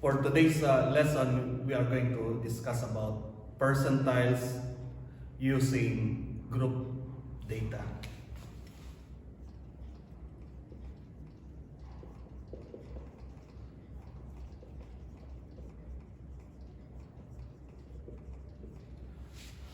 For today's lesson, we are going to discuss about percentiles using group data.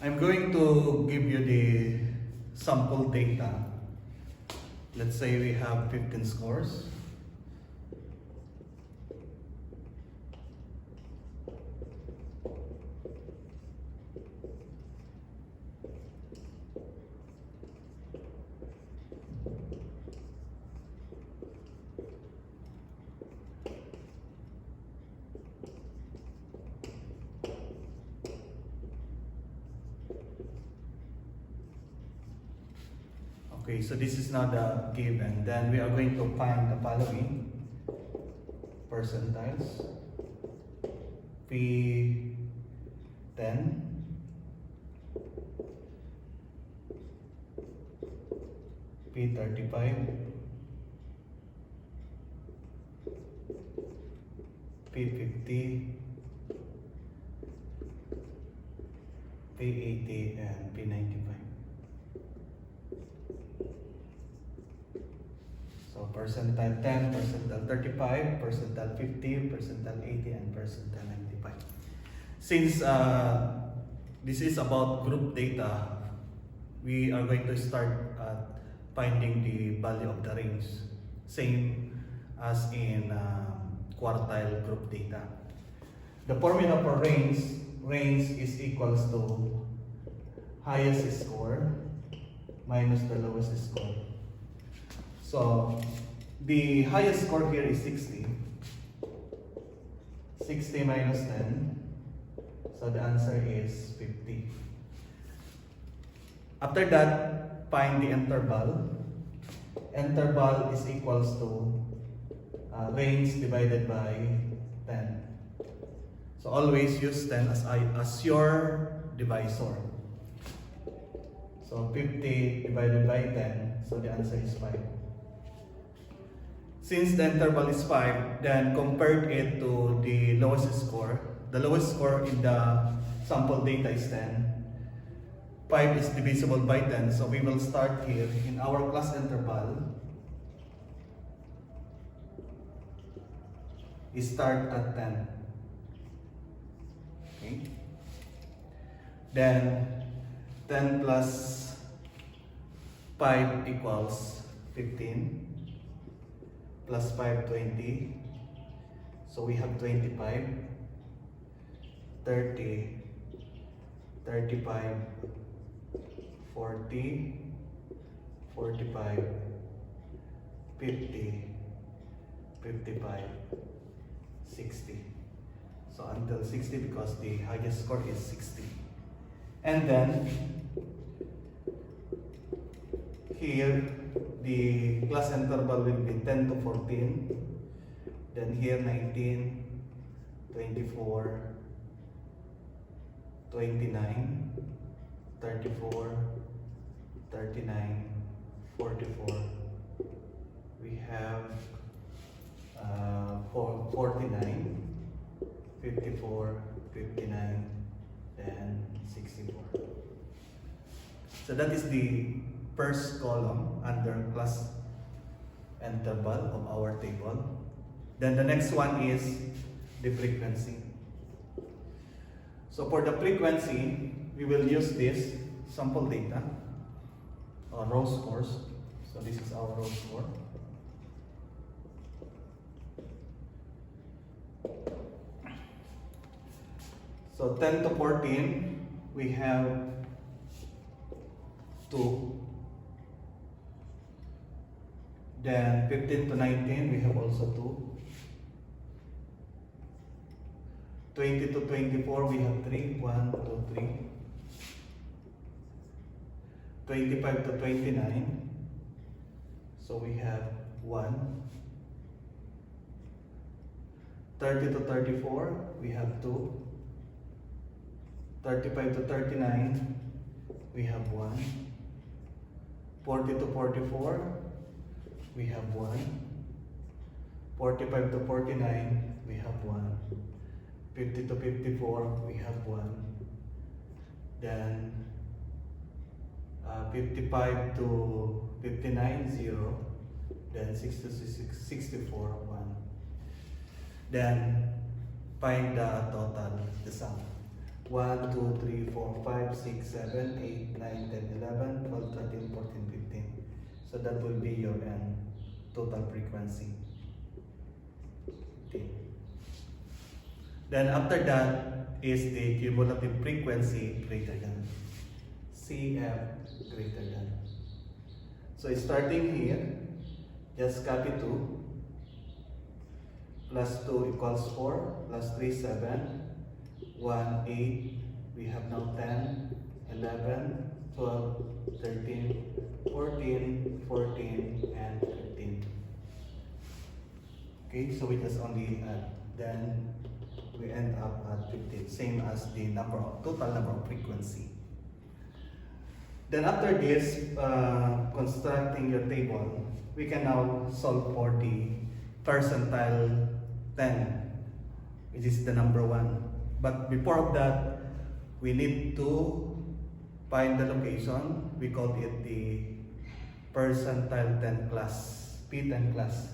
I'm going to give you the sample data. Let's say we have 15 scores. Okay, so this is now the given. Then we are going to find the following percentiles. P10, P35, P50, P80, and P95. So percentile 10, percentile 35, percentile 50, percentile 80, and percentile 95. Since this is about group data, we are going to start finding the value of the range, same as in quartile group data. The formula for range is equals to highest score minus the lowest score. So the highest score here is 60. 60 minus 10. So the answer is 50. After that, find the interval. Interval is equals to range divided by 10. So always use 10 as your divisor. So 50 divided by 10. So the answer is 5. Since the interval is 5, then compare it to the lowest score. The lowest score in the sample data is 10. 5 is divisible by 10, so we will start here in our class interval. Start at 10. Okay. Then 10 plus 5 equals 15. Plus 5, 20. So we have 25, 30, 35, 40, 45, 50, 55, 60. So until 60 because the highest score is 60. And then here the class interval will be 10 to 14. Then here 19, 24, 29, 34, 39, 44. We have 49, 54, 59, and 64. So that is the first column under class interval of our table. Then the next one is the frequency. So for the frequency, we will use this sample data or row scores. So this is our row score. So 10 to 14, we have 2. Then 15 to 19, we have also 2. 20 to 24, we have 3. 1, 2, 3. 25 to 29, so we have 1. 30 to 34, we have 2. 35 to 39, we have 1. 40 to 44, we have 1. 45 to 49, we have 1. 50 to 54, we have 1. Then 55 to 59, 0. Then 64, 1. Then find the total, the sum. 1, 2, 3, 4, 5, 6, 7, 8, 9, 10, 11, 12, 13, 14, 15. So that will be your total frequency. 15. Then after that is the cumulative frequency greater than. CF greater than. So starting here, just copy 2. Plus 2 equals 4, plus 3, 7, 1, 8, we have now 10, 11, 12, 13, 14, 14, and 15. Okay, so we just only add, then we end up at 15, same as the total number of frequency. Then after this, constructing your table, we can now solve for the percentile 10, which is the number 1. But before that, we need to find the location. We call it the percentile 10 class, P10 class.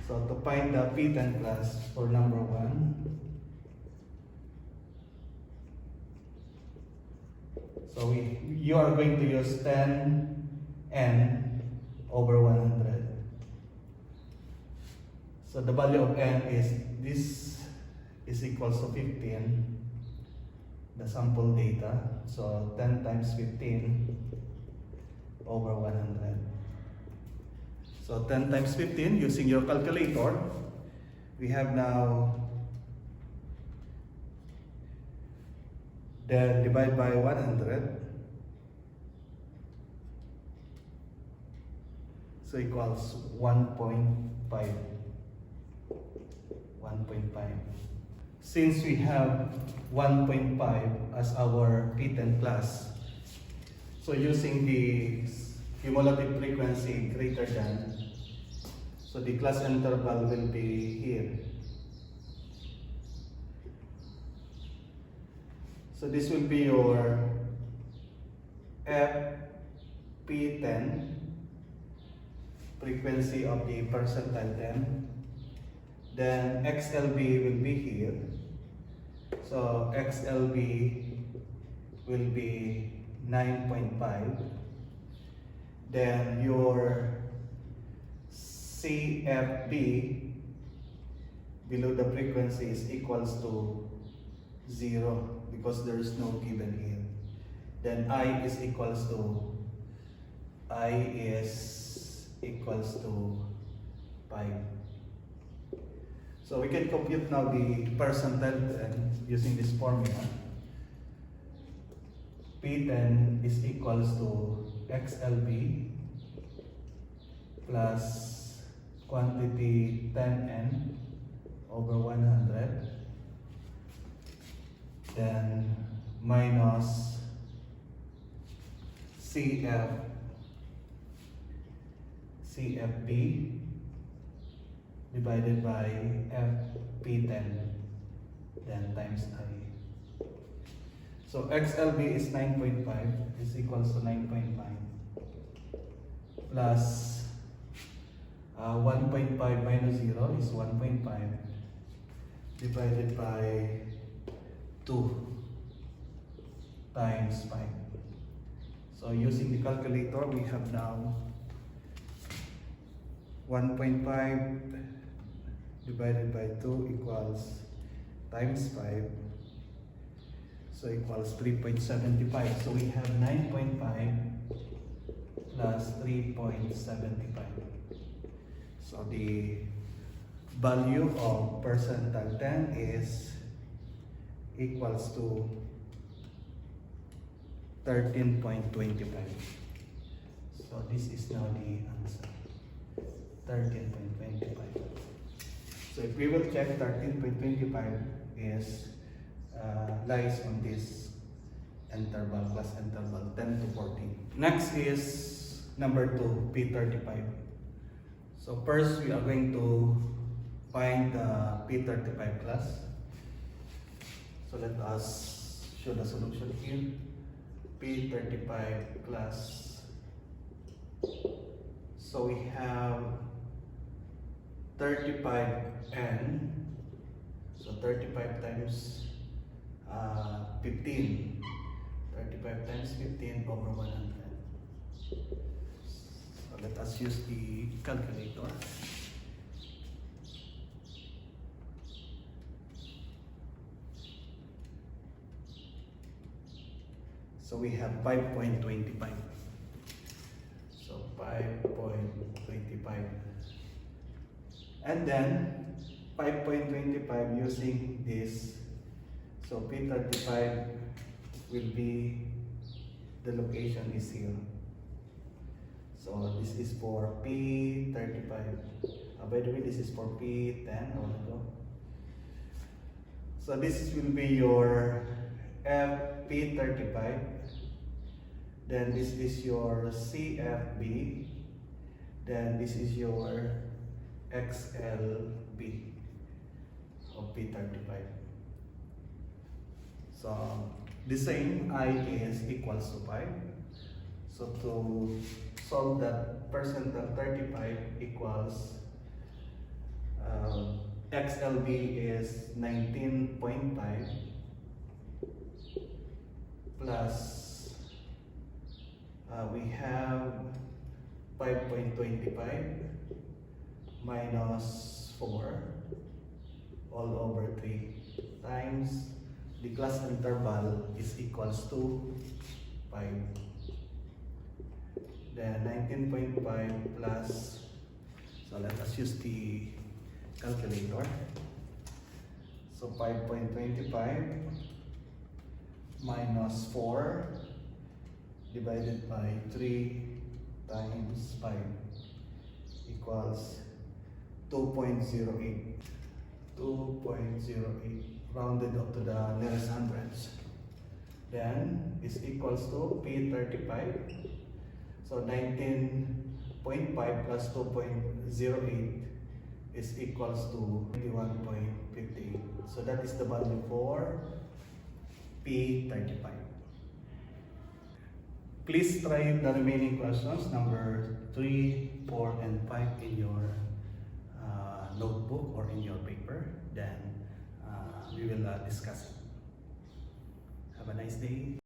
So to find the P10 class for number 1, so you are going to use 10n over 100. So the value of n is, this is equals to 15, the sample data. So 10 times 15 over 100. So 10 times 15, using your calculator, we have now, then divide by 100. So equals 1.5. 1.5. Since we have 1.5 as our P10 class, so using the cumulative frequency greater than, so the class interval will be here. So this will be your FP10, frequency of the percentile 10. Then XLB will be here. So XLB will be 9.5. Then your CFB below the frequency is equals to 0 because there is no given here. Then I is equals to 5. So we can compute now the percentile 10 using this formula. P10 is equals to XLB plus quantity 10n over 100, then minus CFB divided by FP10, then times I. So XLB is 9.5, is equals to 9.5 plus 1.5 minus 0 is 1.5 divided by 2 times 5. So using the calculator, we have now 1.5 divided by 2 equals times 5, so equals 3.75. So we have 9.5 plus 3.75. So the value of percentile 10 is equals to 13.25. So this is now the answer, 13.25. So if we will check, 13.25 is lies on this interval, class interval 10 to 14. Next is number 2, P35. So first we are going to find the P35 class. So let us show the solution here. P35 plus, so we have 35n, so 35 times 15, 35 times 15 over 100. So let us use the calculator. So we have 5.25. So 5.25. And then 5.25 using this. So P35 will be, the location is here. So this is for P35. By the way, this is for P10 a while ago. So this will be your FP35. Then this is your CFB. Then this is your XLB of P35. So the same I is equals to 5. So to solve that, percentile 35 equals XLB is 19.5 plus we have 5.25 minus 4 all over 3 times the class interval is equals to 5. Then 19.5 plus, so let us use the calculator. So 5.25 minus 4 divided by 3 times 5 equals 2.08. 2.08 rounded up to the nearest hundreds. Then is equals to P35. So 19.5 plus 2.08 is equals to 21.58. So that is the value for P35. Please try the remaining questions, number 3, 4, and 5 in your notebook or in your paper. Then we will discuss it. Have a nice day.